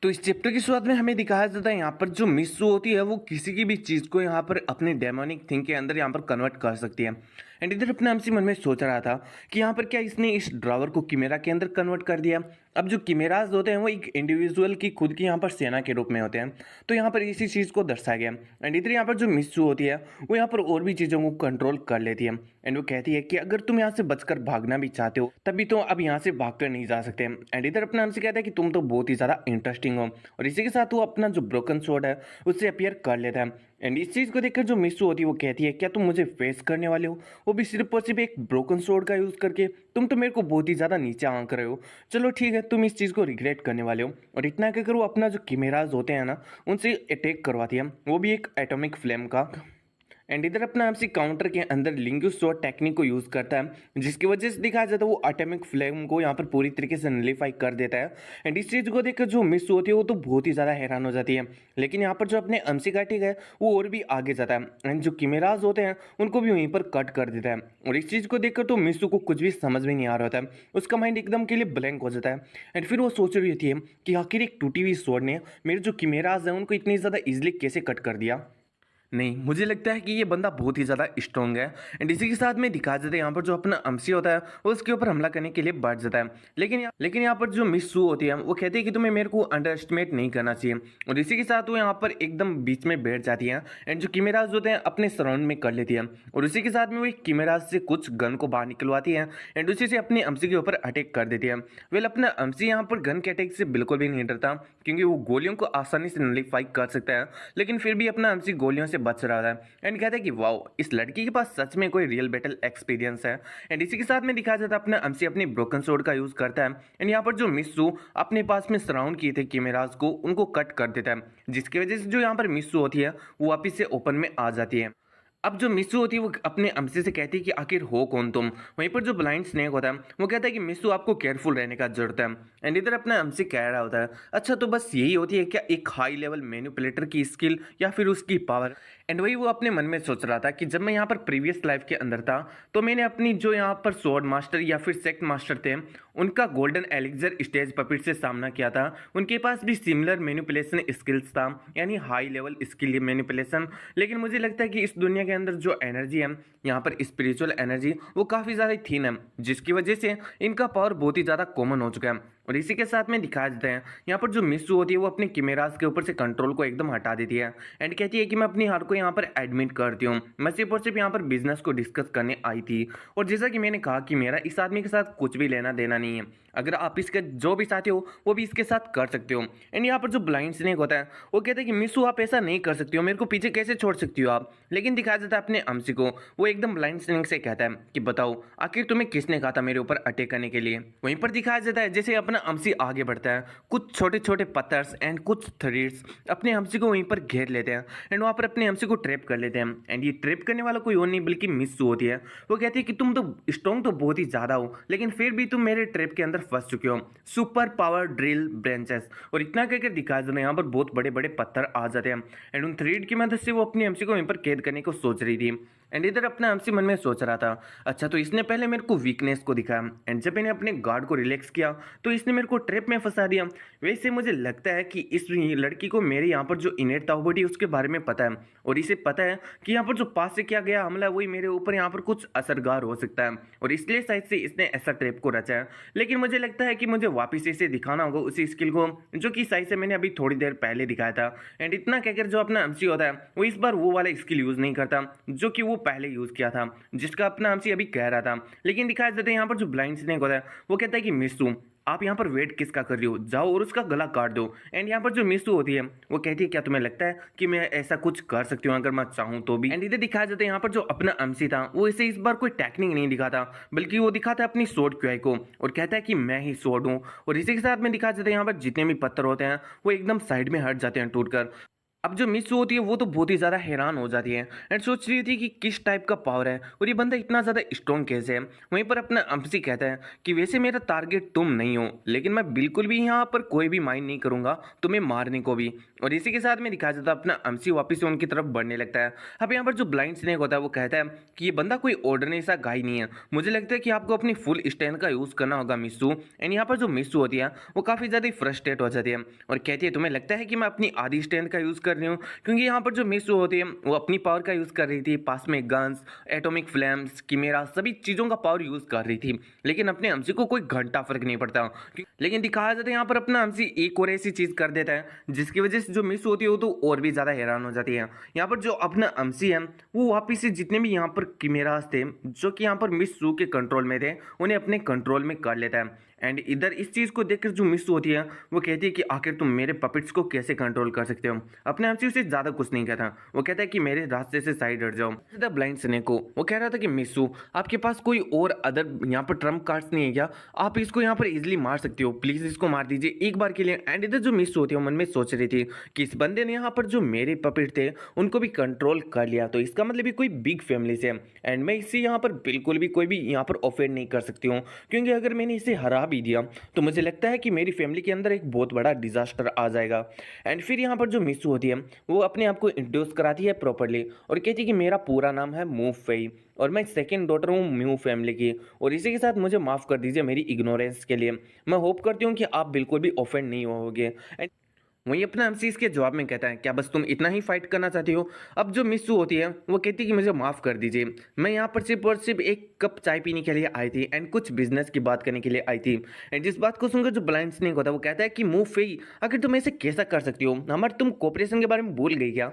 तो इस चैप्टर की शुरुआत में हमें दिखाया जाता है यहाँ पर जो मिस्सू होती है वो किसी की भी चीज़ को यहाँ पर अपने डेमोनिक थिंग के अंदर यहाँ पर कन्वर्ट कर सकती है। एंड इधर अपने हमसे मन में सोच रहा था कि यहाँ पर क्या इसने इस ड्रावर को किमेरा के अंदर कन्वर्ट कर दिया। अब जो किमेराज होते हैं वो एक इंडिविजुअल की खुद की यहाँ पर सेना के रूप में होते हैं, तो यहाँ पर इसी चीज़ को दर्शाया गया। एंड इधर यहाँ पर जो मिस्सू होती है वो यहाँ पर और भी चीज़ों को कंट्रोल कर लेती है। एंड वो कहती है कि अगर तुम यहाँ से बचकर भागना भी चाहते हो तभी तो अब यहाँ से भाग कर नहीं जा सकते। एंड इधर अपना हमसे कहता है कि तुम तो बहुत ही ज़्यादा इंटरेस्टिंग हो, और इसी के साथ वो अपना जो ब्रोकन स्वॉर्ड है उससे अपियर कर लेता है। एंड इस चीज़ को देखकर जो मिस्सू होती है वो कहती है क्या तुम मुझे फेस करने वाले हो, वो भी सिर्फ और सिर्फ एक ब्रोकन स्वॉर्ड का यूज़ करके। तुम तो मेरे को बहुत ही ज़्यादा नीचे आंक रहे हो। चलो ठीक है, तुम इस चीज़ को रिग्रेट करने वाले हो। और इतना कहकर वो अपना जो किमेराज होते हैं ना उनसे अटैक करवाती है, वो भी एक एटॉमिक फ्लेम का। एंड इधर अपना हमसे काउंटर के अंदर लिंग्विस्टोर टेक्निक को यूज़ करता है, जिसकी वजह से दिखाया जाता है वो एटॉमिक फ्लेम को यहाँ पर पूरी तरीके से नलिफाई कर देता है। एंड इस चीज़ को देखकर जो मिस होती है वो तो बहुत ही ज़्यादा हैरान हो जाती है। लेकिन यहाँ पर जो अपने अम्सिकाटिक है वो और भी आगे जाता है, एंड जो किमेराज होते हैं उनको भी वहीं पर कट कर देता है। और इस चीज़ को देखकर तो मिसू को कुछ भी समझ में नहीं आ रहा होता है, उसका माइंड एकदम के लिए ब्लैंक हो जाता है। एंड फिर वो सोच रही होती है कि आखिर एक टूटी हुई स्वॉर्ड ने मेरे जो किमेराज हैं उनको इतनी ज़्यादा इजिली कैसे कट कर दिया। नहीं, मुझे लगता है कि ये बंदा बहुत ही ज़्यादा स्ट्रॉन्ग है। एंड इसी के साथ में दिखा जाता है यहाँ पर जो अपना अमसी होता है वो उसके ऊपर हमला करने के लिए बढ़ जाता है। लेकिन यहाँ पर जो मिस सू होती है वो कहती है कि तुम्हें मेरे को अंडर एस्टिमेट नहीं करना चाहिए। और इसी के साथ वो यहाँ पर एकदम बीच में बैठ जाती है, एंड जो किमेराज होते हैं अपने सराउंड में कर लेती है। और उसी के साथ में वो एक किमेराज से कुछ गन को बाहर निकलवाती है, एंड उसी से अपने अमसी के ऊपर अटैक कर देती है। वेल अपना अमसी यहाँ पर गन के अटैक से बिल्कुल भी नहीं डरता, क्योंकि वो गोलियों को आसानी से नलिफाई कर सकता है। लेकिन फिर भी अपना अमसी गोलियों से बच रहा है। एंड कहता है कि वाओ, इस लड़की के पास सच में कोई रियल बैटल एक्सपीरियंस है। एंड इसी के साथ में दिखाया जाता है अपना अमसी अपनी ब्रोकन स्वॉर्ड का यूज करता है। एंड यहाँ पर जो मिस्सू अपने पास में सराउंड किए थे किमेराज को, उनको कट कर देता है, जिसकी वजह से जो यहाँ पर मिस्सू होती है वो वापिस से ओपन में आ जाती है। अब जो मिस्सू होती है वो अपने अमसे से कहती है कि आखिर हो कौन तुम। वहीं पर जो ब्लाइंड स्नेक होता है वो कहता है कि मिस्सू आपको केयरफुल रहने का जरूरत है। एंड इधर अपना अमसे कह रहा होता है अच्छा तो बस यही होती है क्या एक हाई लेवल मैनिपुलेटर की स्किल या फिर उसकी पावर। एंड वही वो अपने मन में सोच रहा था कि जब मैं यहाँ पर प्रीवियस लाइफ के अंदर था तो मैंने अपनी जो यहाँ पर स्वॉर्ड मास्टर या फिर सेक्ट मास्टर थे उनका गोल्डन एलिक्सर स्टेज पपिट से सामना किया था। उनके पास भी सिमिलर मैनिपुलेशन स्किल्स था, यानी हाई लेवल स्किल मैनिपुलेशन। लेकिन मुझे लगता है कि इस दुनिया के अंदर जो एनर्जी है यहाँ पर स्पिरिचुअल एनर्जी वो काफ़ी ज़्यादा थीन है, जिसकी वजह से इनका पावर बहुत ही ज़्यादा कॉमन हो चुका है। और इसी के साथ में दिखाया जाता है यहाँ पर जो मिस्सू होती है वो अपने किमेराज के ऊपर से कंट्रोल को एकदम हटा देती है, एंड कहती है कि मैं अपनी हार को यहाँ पर एडमिट करती हूँ, मैं सिर्फ और सिर्फ यहाँ पर बिजनेस को डिस्कस करने आई थी। और जैसा कि मैंने कहा कि मेरा इस आदमी के साथ कुछ भी लेना देना नहीं है, अगर आप इसके जो भी चाहते हो वो भी इसके साथ कर सकते हो। एंड यहाँ पर जो ब्लाइंड स्नेक होता है वो कहता है कि मिस्सू आप ऐसा नहीं कर सकती हो, मेरे को पीछे कैसे छोड़ सकती हो आप। लेकिन दिखाया जाता है अपने अमसी को, वो एकदम ब्लाइंड स्नेक से कहता है कि बताओ आखिर तुम्हें किसने कहा था मेरे ऊपर अटैक करने के लिए। वहीं पर दिखाया जाता है जैसे अपना अमसी आगे बढ़ता है, कुछ छोटे छोटे पत्थर्स एंड कुछ थ्रेड्स अपने अमसी को वहीं पर घेर लेते हैं, एंड वहाँ पर अपने अमसी को ट्रैप कर लेते हैं। एंड ये ट्रैप करने वाला कोई और नहीं बल्कि मिस्सू होती है। वो कहती है कि तुम तो स्ट्रॉन्ग तो बहुत ही ज़्यादा हो, लेकिन फिर भी तुम मेरे ट्रैप के अंदर फंस चुके हो, सुपर पावर ड्रिल ब्रांचेस। और इतना कहकर दिखाया जाता है यहाँ पर बहुत बड़े बड़े पत्थर आ जाते हैं, एंड उन थ्रेड की मदद से वो अपनी अमसी को वहीं पर कैद करने को सोच रही थी। एंड इधर अपना अमसी मन में सोच रहा था अच्छा तो इसने पहले मेरे को वीकनेस को दिखाया, एंड जब मैंने अपने गार्ड को रिलैक्स किया तो इसने मेरे को ट्रैप में फंसा दिया। वैसे मुझे लगता है कि इस लड़की को मेरे यहाँ पर जो इनेट ताओबडी उसके बारे में पता है, और इसे पता है कि यहाँ पर जो पास से किया गया हमला वही मेरे ऊपर यहाँ पर कुछ असरगार हो सकता है, और इसलिए शायद से इसने ऐसा ट्रैप को रचा है। लेकिन मुझे लगता है कि मुझे वापस इसे दिखाना होगा उसी स्किल को जो कि शायद से मैंने अभी थोड़ी देर पहले दिखाया था। एंड इतना कहकर जो अपना अमसी होता है वो इस बार वो वाला स्किल यूज नहीं करता जो कि वो पहले यूज किया था, जिसका अपना अमसी अभी कह रहा था। लेकिन दिखाया जाता है यहाँ पर जो ब्लाइंड स्नेक होता है वो कहता है कि मिस्सू आप यहाँ पर वेट किसका कर रही हो, जाओ और उसका गला काट दो। एंड यहाँ पर जो मिस्सू होती है वो कहती है क्या तुम्हें लगता है कि मैं ऐसा कुछ कर सकती हूँ अगर मैं चाहूँ तो भी। एंड इधर दिखाया जाता है यहाँ पर जो अपना अमसी था वो इसे इस बार कोई टेक्निक नहीं दिखाता, बल्कि वो दिखाता है अपनी स्वॉर्ड क्यूआई को, और कहता है कि मैं ही स्वॉर्ड हूँ। और इसी के साथ में दिखाया जाता है यहाँ पर जितने भी पत्थर होते हैं वो एकदम साइड में हट जाते हैं टूटकर। अब जो मिस होती है वो तो बहुत ही ज़्यादा हैरान हो जाती है एंड सोच रही थी कि किस टाइप का पावर है और ये बंदा इतना ज़्यादा स्ट्रॉन्ग कैसे है। वहीं पर अपना अम्सी कहता है कि वैसे मेरा टारगेट तुम नहीं हो, लेकिन मैं बिल्कुल भी यहाँ पर कोई भी माइंड नहीं करूँगा तुम्हें मारने को भी। और इसी के साथ में दिखाया जाता है अपना अम्सी वापस से उनकी तरफ बढ़ने लगता है। अब यहाँ पर जो ब्लाइंड स्नेक होता है वो कहता है कि ये बंदा कोई ऑर्डिनरी सा गाय नहीं है, मुझे लगता है कि आपको अपनी फुल स्ट्रेंथ का यूज़ करना होगा मिस्सू। एंड यहाँ पर जो मिस्सू होती है वो काफ़ी ज़्यादा फ्रस्ट्रेट हो जाती है और कहती है तुम्हें लगता है कि मैं अपनी आधी स्ट्रेंथ का यूज़ कर रही हूँ, क्योंकि यहाँ पर जो मिस्सू होती है वो अपनी पावर का यूज़ कर रही थी, पास में गन्स, एटॉमिक फ्लेम्स, किमेरा, सभी चीज़ों का पावर यूज़ कर रही थी, लेकिन अपने अम्सी को कोई घंटा फर्क नहीं पड़ता। लेकिन दिखाया जाता है यहाँ पर अपना अम्सी एक और ऐसी चीज़ कर देता है जिसकी वजह से जो मिस होती है वो तो और भी ज़्यादा हैरान हो जाती है। यहाँ पर जो अपना अम्सी है वो वापिस से जितने भी यहाँ पर किमेरास थे जो कि यहाँ पर मिस सू के कंट्रोल में थे उन्हें अपने कंट्रोल में कर लेता है। एंड इधर इस चीज़ को देखकर जो मिस होती है वो कहती है कि आखिर तुम मेरे पपेट्स को कैसे कंट्रोल कर सकते हो। अपने आप से उसे ज़्यादा कुछ नहीं कहता, वो कहता है कि मेरे रास्ते से साइड हट जाओ। द ब्लाइंड स्नेक को वो कह रहा था कि मिस्सू आपके पास कोई और अदर यहाँ पर ट्रम्प कार्ड्स नहीं है क्या, आप इसको यहाँ पर इजीली मार सकते हो, प्लीज़ इसको मार दीजिए एक बार के लिए। एंड इधर जो मिस होती है मन में सोच रही थी कि इस बंदे ने यहाँ पर जो मेरे पपेट थे उनको भी कंट्रोल कर लिया, तो इसका मतलब भी कोई बिग फैमिली से एंड मैं इससे यहाँ पर बिल्कुल भी कोई भी यहाँ पर ऑफेंड नहीं कर सकती हूँ, क्योंकि अगर मैंने इसे हरा भी दिया तो मुझे लगता है कि मेरी फैमिली के अंदर एक बहुत बड़ा डिजास्टर आ जाएगा। एंड फिर यहाँ पर जो मिसू होती है वो अपने आप को इंट्रोड्यूस कराती है प्रॉपरली और कहती है कि मेरा पूरा नाम है मूव फेई और मैं सेकंड डॉटर हूँ म्यू फैमिली की, और इसी के साथ मुझे माफ़ कर दीजिए मेरी इग्नोरेंस के लिए। मैं होप करती हूँ कि आप बिल्कुल भी ऑफेंड नहीं होगे। वहीं अपना एमसी इसके जवाब में कहता है क्या बस तुम इतना ही फाइट करना चाहती हो। अब जो मिस्सू होती है वो कहती है कि मुझे माफ़ कर दीजिए, मैं यहाँ पर सिर्फ और सिर्फ एक कप चाय पीने के लिए आई थी एंड कुछ बिजनेस की बात करने के लिए आई थी। एंड जिस बात को सुनकर जो ब्लाइंड स्नेक होता है वो कहता है कि मूव फेई आखिर तुम ऐसे कैसा कर सकती हो, हमारे तुम कोऑपरेशन के बारे में भूल गई क्या।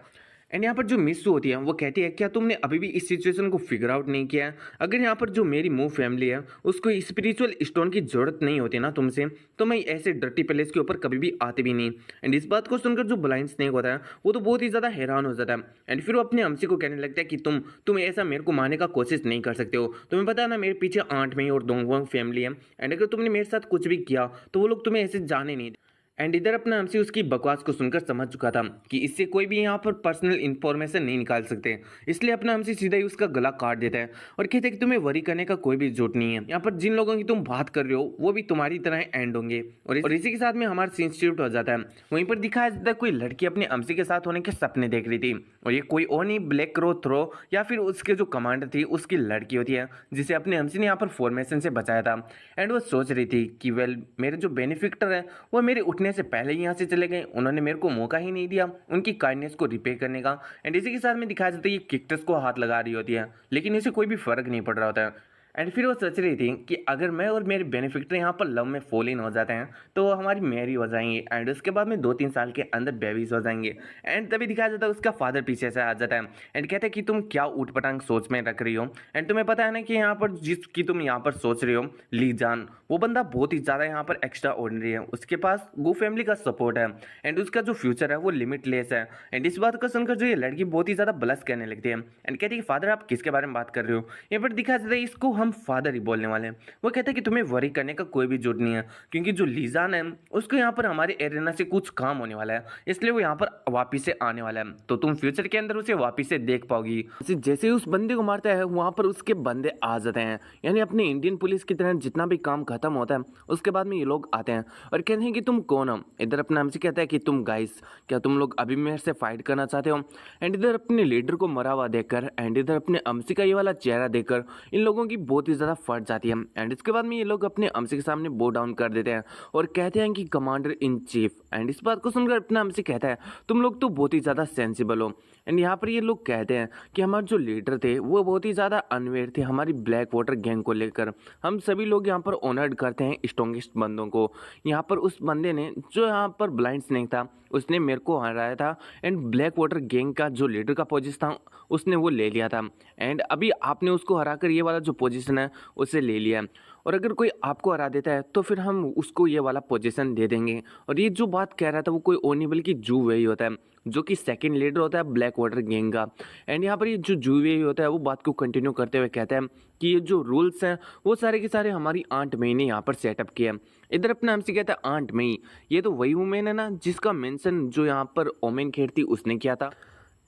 एंड यहाँ पर जो मिस्सू होती है वो कहती है क्या तुमने अभी भी इस सिचुएशन को फिगर आउट नहीं किया है, अगर यहाँ पर जो मेरी मूव फैमिली है उसको स्पिरिचुअल स्टोन की जरूरत नहीं होती ना तुमसे, तो मैं ऐसे डर्टी प्लेस के ऊपर कभी भी आते भी नहीं। एंड इस बात को सुनकर जो ब्लाइंड स्नेक होता है वो तो बहुत ही ज़्यादा हैरान हो जाता है। एंड फिर वो अपने अम्सी को कहने लगता है कि तुम ऐसा मेरे को मारने का कोशिश नहीं कर सकते हो, तुम्हें पता है ना मेरे पीछे 8 मई और दोंगोंग फैमिली है, एंड अगर तुमने मेरे साथ कुछ भी किया तो वो लोग तुम्हें ऐसे जाने नहीं। एंड इधर अपना हमसे उसकी बकवास को सुनकर समझ चुका था कि इससे कोई भी यहाँ पर पर्सनल इन्फॉर्मेशन नहीं निकाल सकते, इसलिए अपना हमसे सीधा ही उसका गला काट देता है और कहते हैं कि तुम्हें वरी करने का कोई भी जरूरत नहीं है, यहाँ पर जिन लोगों की तुम बात कर रहे हो वो भी तुम्हारी तरह एंड होंगे। और इसी के साथ में हमारा सीन शिफ्ट हो जाता है। वहीं पर दिखाया जाता है कोई लड़की अपने अमसी के साथ होने के सपने देख रही थी और ये कोई और नहीं ब्लैक क्रो थ्रो या फिर उसके जो कमांडर थी उसकी लड़की होती है जिसे अपने अमसी ने यहाँ पर फॉर्मेशन से बचाया था। एंड वो सोच रही थी कि वेल मेरे जो बेनिफिक्टर है वो मेरे उठने से पहले ही यहाँ से चले गए, उन्होंने मेरे को मौका ही नहीं दिया उनकी काइंडनेस को रिपे करने का। एंड इसी के साथ में दिखाया जाता है ये किक्टस को हाथ लगा रही होती है लेकिन इसे कोई भी फर्क नहीं पड़ रहा होता है। एंड फिर वो सोच रही थी कि अगर मैं और मेरे बेनिफिक्टर यहाँ पर लव में फॉल इन हो जाते हैं तो वो हमारी मैरी हो जाएंगी एंड उसके बाद में 2-3 साल के अंदर बेबीज हो जाएंगे। एंड तभी दिखाया जाता है उसका फादर पीछे से आ जाता है एंड कहते हैं कि तुम क्या ऊट पटांग सोच में रख रही हो, एंड तुम्हें पता है ना कि यहाँ पर जिसकी तुम यहाँ पर सोच रही हो ली जान वो बंदा बहुत ही ज़्यादा यहाँ पर एक्स्ट्रा ऑर्डिनरी है, उसके पास गो फैमिली का सपोर्ट है एंड उसका जो फ्यूचर है वो लिमिटलेस है। एंड इस बात को सुनकर जो ये लड़की बहुत ही ज़्यादा ब्लश करने लगती है एंड कहती है कि फादर आप किसके बारे में बात कर रहे हो। यहाँ पर दिखाया जाता है इसको हम फादर ही बोलने वाले हैं। वो कहता है कि तुम्हें वरी करने का कोई भी जरूरत नहीं है क्योंकि जो लीजान है उसको यहाँ पर हमारे एरिना से कुछ काम होने वाला है, इसलिए वो यहाँ पर वापिस से आने वाला है, तो तुम फ्यूचर के अंदर उसे वापिस से देख पाओगी। जैसे ही उस बंदे को मारता है वहाँ पर उसके बंदे आ जाते हैं, यानी अपने इंडियन पुलिस की तरह जितना भी काम खत्म होता है उसके बाद में ये लोग आते हैं और कहते हैं कि तुम कौन हो। इधर अपना हमसे कहता है कि तुम गाइस क्या तुम लोग अभी मेरे से फाइट करना चाहते हो। एंड इधर अपने लीडर को मरा हुआ देखकर एंड इधर अपने अमसी का ये वाला चेहरा देखकर इन लोगों की बहुत ही ज़्यादा फट जाती है। एंड इसके बाद में ये लोग अपने अमसी के सामने बो डाउन कर देते हैं और कहते हैं कि कमांडर इन चीफ। एंड इस बात को सुनकर अपना अमसी कहता है तुम लोग तो बहुत ही ज़्यादा सेंसिबल हो। एंड यहाँ पर ये लोग कहते हैं कि हमारे जो लीडर थे वो बहुत ही ज़्यादा अनवेयर थे हमारी ब्लैक वाटर गैंग को लेकर, हम सभी लोग यहाँ पर ऑनर्ड करते हैं स्ट्रॉन्गेस्ट बंदों को। यहाँ पर उस बंदे ने जो यहाँ पर ब्लाइंड स्नेक था उसने मेरे को हराया था एंड ब्लैक वाटर गैंग का जो लीडर का पोजीशन था उसने वो ले लिया था एंड अभी आपने उसको हराकर ये वाला जो पोजीशन है उसे ले लिया। और अगर कोई आपको हरा देता है तो फिर हम उसको ये वाला पोजीशन दे देंगे। और ये जो बात कह रहा था वो कोई और नहीं बल्कि जू वेई होता है, जो कि सेकंड लीडर होता है ब्लैक वाटर गैंग का। एंड यहाँ पर ये जो जू वेई होता है वो बात को कंटिन्यू करते हुए कहता है कि ये जो रूल्स हैं वो सारे के सारे हमारी आंट मई ने यहाँ पर सेटअप किया है। इधर अपने हमसे कहता है आंट मई, ये तो वही वुमेन है ना जिसका मेंशन जो यहाँ पर ओमेन खेर थी उसने किया था।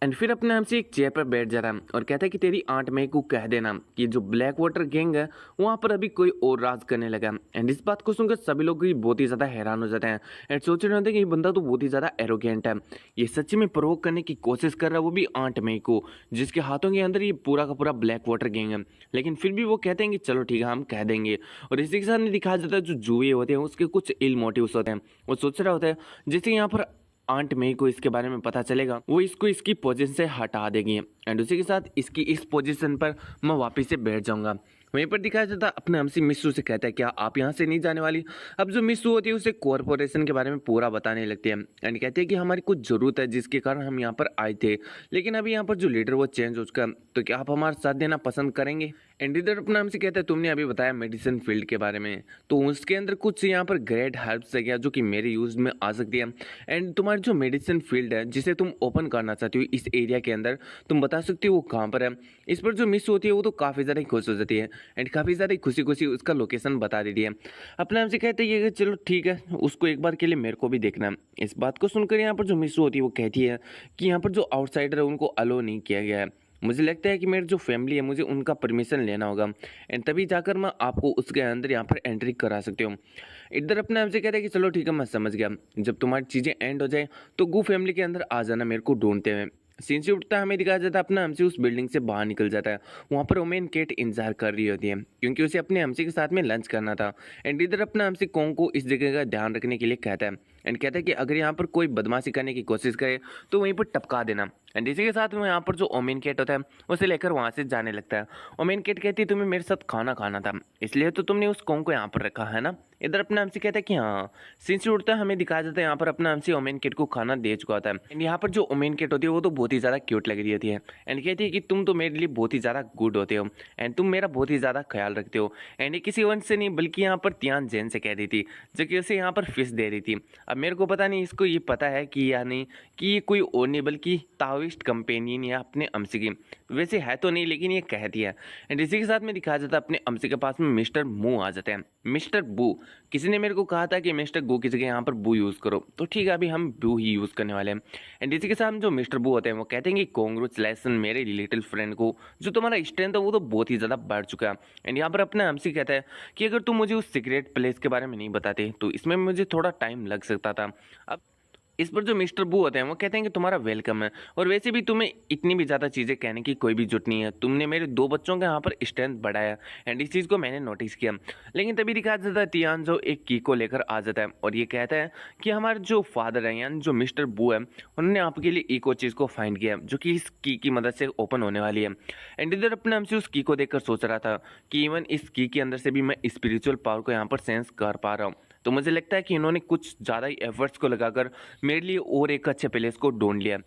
एंड फिर अपने हमसे एक चेयर पर बैठ जा रहा है और कहता है कि तेरी आंट मई को कह देना कि जो ब्लैक वाटर गैंग है वहाँ पर अभी कोई और राज करने लगा। एंड इस बात को सुनकर सभी लोग भी बहुत ही ज़्यादा हैरान हो जाते हैं एंड सोच रहे होते हैं कि ये बंदा तो बहुत ही ज़्यादा एरोगेंट है, ये सच्ची में प्रोवोक करने की कोशिश कर रहा है, वो भी आंट मई को जिसके हाथों के अंदर ये पूरा का पूरा ब्लैक वाटर गैंग है। लेकिन फिर भी वो कहते हैं कि चलो ठीक है हम कह देंगे। और इसी के साथ में दिखाया जाता है जो जुए होते हैं उसके कुछ इल मोटिव्स होते हैं। वो सोच रहा होता है जैसे यहाँ पर आंट मई को इसके बारे में पता चलेगा वो इसको इसकी पोजीशन से हटा देगी एंड उसी के साथ इसकी इस पोजीशन पर मैं वापस से बैठ जाऊंगा। वहीं पर दिखाया जाता है अपने हमसे मिस्सू से कहता है क्या आप यहाँ से नहीं जाने वाली। अब जो मिस्सू होती है उसे कॉरपोरेशन के बारे में पूरा बताने लगती है एंड कहती है कि हमारी कुछ ज़रूरत है जिसके कारण हम यहाँ पर आए थे, लेकिन अभी यहाँ पर जो लीडर वो चेंज हो चुका, तो क्या आप हमारा साथ देना पसंद करेंगे। एंड इधर अपना हमसे कहता है तुमने अभी बताया मेडिसिन फील्ड के बारे में, तो उसके अंदर कुछ यहाँ पर ग्रेट हर्ब्स है क्या जो कि मेरे यूज़ में आ सकती है। एंड तुम्हारी जो मेडिसिन फील्ड है जिसे तुम ओपन करना चाहती हो इस एरिया के अंदर, तुम बता सकती हो वो कहाँ पर है। इस पर जो मिस होती है वो तो काफ़ी ज़्यादा खुश हो जाती है एंड काफ़ी ज़्यादा खुशी खुशी उसका लोकेशन बता देती है। अपने हमसे कहते हैं कि चलो ठीक है उसको एक बार के लिए मेरे को भी देखना है। इस बात को सुनकर यहाँ पर जो मिस होती है वो कहती है कि यहाँ पर जो आउटसाइडर है उनको अलो नहीं किया गया है, मुझे लगता है कि मेरी जो फैमिली है मुझे उनका परमिशन लेना होगा एंड तभी जाकर मैं आपको उसके अंदर यहाँ पर एंट्री करा सकती हूँ। इधर अपने हमसे कहता है कि चलो ठीक है मैं समझ गया, जब तुम्हारी चीज़ें एंड हो जाए तो गू फैमिली के अंदर आ जाना मेरे को ढूंढते हुए। सीन से उठता हमें दिखाया जाता है अपना हमसे उस बिल्डिंग से बाहर निकल जाता है। वहाँ पर ओमेन केट इंतजार कर रही होती है क्योंकि उसे अपने हमसे के साथ में लंच करना था। एंड इधर अपना हमसे कोंग को इस जगह का ध्यान रखने के लिए कहता है एंड कहता है कि अगर यहाँ पर कोई बदमाशी करने की कोशिश करे तो वहीं पर टपका देना। एंड इसी के साथ में यहाँ पर जो ओमेन केट होता है उसे लेकर वहाँ से जाने लगता है। ओमेन केट कहती है तुम्हें मेरे साथ खाना खाना था इसलिए तो तुमने उस कोंग को यहाँ पर रखा है ना। इधर अपना हमसे कहता है कि हाँ। सीन से उठता है हमें दिखाया जाता है यहाँ पर अपना हमसे ओमेन केट को खाना दे चुका होता है। एंड यहाँ पर जो ओमेन केट होती है वो तो बहुत ही ज़्यादा क्यूट लग रही होती है एंड कहती है कि तुम तो मेरे लिए बहुत ही ज़्यादा गुड होते हो एंड तुम मेरा बहुत ही ज़्यादा ख्याल रखते हो। एंड ये किसी वंश से नहीं बल्कि यहाँ पर तियान जैन से कह रही थी जो कि उसे यहाँ पर फिश दे रही थी। अब मेरे को पता नहीं इसको ये पता है कि या नहीं कि ये कोई और नहीं बल्कि ताओइस्ट कंपेनियन या अपने अमसी की, वैसे है तो नहीं लेकिन ये कहती है। एंड इसी के साथ में दिखाया जाता है अपने अमसी के पास में मिस्टर मू आ जाते हैं। मिस्टर बू, किसी ने मेरे को कहा था कि मिस्टर गो की जगह यहाँ पर बू यूज़ करो, तो ठीक है अभी हम बू ही यूज़ करने वाले हैं। एंड इसी के साथ जो मिस्टर बू होते हैं वो कहते हैं कि कॉन्ग्रेचुलेसन मेरे लिटिल फ्रेंड को, जो तुम्हारा स्ट्रेंथ है वो तो बहुत ही ज़्यादा बढ़ चुका है। एंड यहाँ पर अपना अमसी कहता है कि अगर तुम मुझे उस सीक्रेट प्लेस के बारे में नहीं बताते तो इसमें मुझे थोड़ा टाइम लग सकता था। अब इस पर जो मिस्टर बू होते हैं वो कहते हैं कि तुम्हारा वेलकम है और वैसे भी तुम्हें इतनी भी ज़्यादा चीज़ें कहने की कोई भी जरूरत नहीं है, तुमने मेरे 2 बच्चों के यहाँ पर स्ट्रेंथ बढ़ाया एंड इस चीज़ को मैंने नोटिस किया। लेकिन तभी दिखाया जाता है तियान जो एक की को लेकर आ जाता है और ये कहता है कि हमारे जो फादर हैं यानी जो मिस्टर बू है उन्होंने आपके लिए एक और चीज़ को फाइंड किया जो कि इस की मदद से ओपन होने वाली है। एंड इधर अपने हमसे उस की को देखकर सोच रहा था कि इवन इस की के अंदर से भी मैं स्पिरिचुअल पावर को यहाँ पर सेंस कर पा रहा हूँ, तो मुझे लगता है कि इन्होंने कुछ ज़्यादा ही एफर्ट्स को लगाकर मेरे लिए और एक अच्छे प्लेस को ढूंढ लिया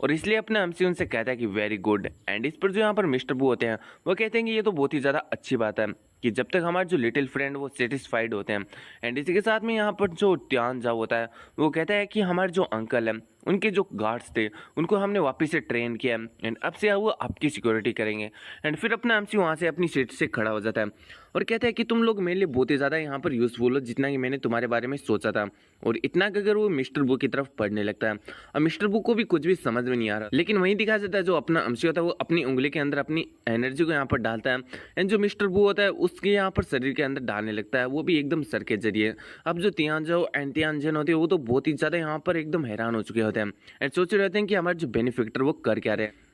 और इसलिए अपने हमसे उनसे कहता है कि वेरी गुड। एंड इस पर जो यहाँ पर मिस्टर बू होते हैं वो कहते हैं कि ये तो बहुत ही ज़्यादा अच्छी बात है कि जब तक हमारे जो लिटिल फ्रेंड वो सेटिस्फाइड होते हैं। एंड इसी के साथ में यहाँ पर जो त्यान जाओ होता है वो कहता है कि हमारे जो अंकल हैं उनके जो गार्ड्स थे उनको हमने वापस से ट्रेन किया एंड अब से वो आपकी सिक्योरिटी करेंगे। एंड फिर अपना एमसी वहाँ से अपनी सीट से खड़ा हो जाता है और कहता है कि तुम लोग मेरे लिए बहुत ही ज़्यादा यहाँ पर यूज़फुल हो जितना कि मैंने तुम्हारे बारे में सोचा था। और इतना कि अगर वो मिस्टर बू की तरफ पढ़ने लगता है और मिस्टर बू को भी कुछ भी समझ में नहीं आ रहा, लेकिन वहीं दिखाया जाता है जो अपना एमसी होता है वो अपनी उंगली के अंदर अपनी एनर्जी को यहाँ पर डालता है एंड जो मिस्टर बू होता है उसके यहाँ पर शरीर के अंदर डालने लगता है, वो भी एकदम सर के जरिए। अब जो तियानजाओ एंड तियानजन होते हैं वो तो बहुत ही ज़्यादा यहाँ पर एकदम हैरान हो चुके होते हैं एंड सोच रहे होते हैं कि हमारे जो बेनिफिक्टर वो कर क्या रहे हैं।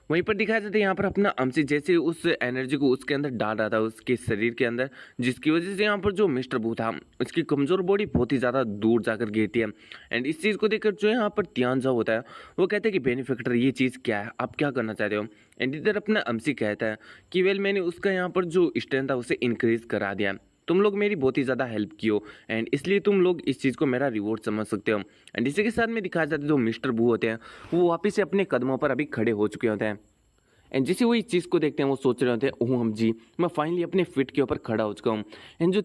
वहीं पर दिखाया जाता है यहाँ पर अपना अमसी जैसे उस एनर्जी को उसके अंदर डाल रहा था उसके शरीर के अंदर, जिसकी वजह से यहाँ पर जो मिस्टर बू था उसकी कमज़ोर बॉडी बहुत ही ज़्यादा दूर जाकर गिरती है। एंड इस चीज़ को देखकर जो यहाँ पर तियानजाओ होता है वो कहते हैं कि बेनिफिक्टर ये चीज़ क्या है, आप क्या करना चाहते हो। एंड इधर अपना अमसी कहता है कि वेल मैंने उसका यहाँ पर जो स्ट्रेंथ था उसे इंक्रीज़ करा दिया, तुम लोग मेरी बहुत ही ज़्यादा हेल्प की हो एंड इसलिए तुम लोग इस चीज़ को मेरा रिवॉर्ड समझ सकते हो। एंड इसी के साथ में दिखाया जाता है जो मिस्टर बू होते हैं वो वापस से अपने कदमों पर अभी खड़े हो चुके होते हैं। एंड जैसे वो इस चीज़ को देखते हैं वो सोच रहे होते हैं, ओह हम जी, मैं फाइनली अपने फिट के ऊपर खड़ा हो चुका हूँ। एंड जो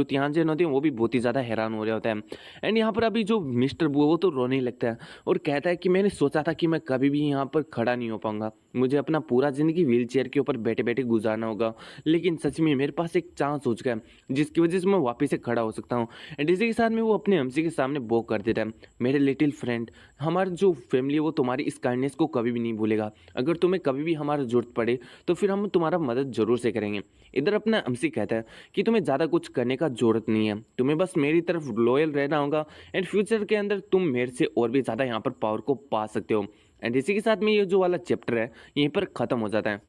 तियानजन होते हैं वो भी बहुत ही ज़्यादा हैरान हो रहे होते हैं। एंड यहाँ पर अभी जो मिस्टर बू है वो तो रोने लगता है और कहता है कि मैंने सोचा था कि मैं कभी भी यहाँ पर खड़ा नहीं हो पाऊंगा, मुझे अपना पूरा ज़िंदगी व्हील चेयर के ऊपर बैठे बैठे गुजारना होगा, लेकिन सच में मेरे पास एक चांस हो चुका है जिसकी वजह से मैं वापस से खड़ा हो सकता हूँ। एंड इसी के साथ में वो अपने हमसी के सामने बो कर देता है, मेरे लिटिल फ्रेंड, हमारी जो फैमिली है वो तुम्हारी इस काइंडनेस को कभी भी नहीं भूलेगा, अगर तुम्हें कभी भी हमारा जरूरत पड़े तो फिर हम तुम्हारा मदद जरूर से करेंगे। इधर अपना हमसी कहता है कि तुम्हें ज़्यादा कुछ करने का जरूरत नहीं है, तुम्हें बस मेरी तरफ लॉयल रहना होगा एंड फ्यूचर के अंदर तुम मेरे से और भी ज़्यादा यहाँ पर पावर को पा सकते हो। एंड इसी के साथ में ये जो वाला चैप्टर है यहीं पर ख़त्म हो जाता है।